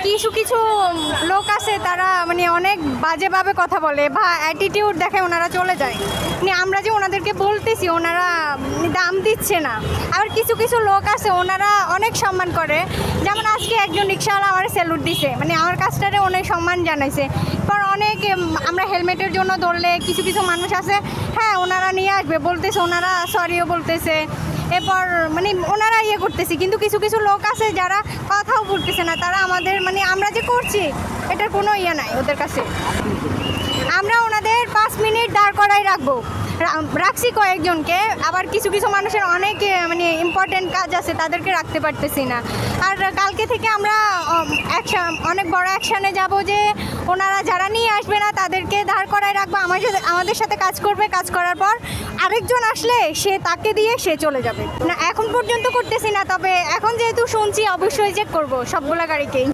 কিছু কিছু লোক আছে তারা মানে অনেক বাজেভাবে কথা বলে বা অ্যাটিটিউড দেখে ওনারা চলে যায়। মানে আমরা যে ওনাদেরকে বলতেছি ওনারা দাম দিচ্ছে না। আবার কিছু কিছু লোক আছে ওনারা অনেক সম্মান করে, যেমন আজকে একজন রিক্সাওয়ালা আমার স্যালুট দিছে, মানে আমার কাজটারে অনেক সম্মান জানাইছে। পর অনেক আমরা হেলমেটের জন্য ধরলে কিছু কিছু মানুষ আছে, হ্যাঁ ওনারা নিয়ে আসবে বলতেছে, ওনারা সরিও বলতেছে, এরপর মানে ওনারা ইয়ে করতেছি। কিন্তু কিছু কিছু লোক আছে যারা কথাও বলতেছে না, তারা আমাদের মানে আমরা যে করছি এটার কোনো ইয়ে নাই ওদের কাছে। আমরা ওনাদের 5 মিনিট দাঁড় করাই রাখছি কয়েকজনকে, আবার কিছু কিছু মানুষের অনেক মানে ইম্পর্টেন্ট কাজ আছে তাদেরকে রাখতে পারতেছি না। আর কালকে থেকে আমরা অনেক বড় অ্যাকশানে যাব যে ওনারা যারা নিয়ে আসবে না তাদেরকে দাঁড় করায় রাখবো, আমাদের সাথে কাজ করবে, কাজ করার পর আরেকজন আসলে সে তাকে দিয়ে সে চলে যাবে না। এখন পর্যন্ত করতেছি না, তবে এখন যেহেতু শুনছি অবশ্যই চেক করবো সবগুলা গাড়িকেই।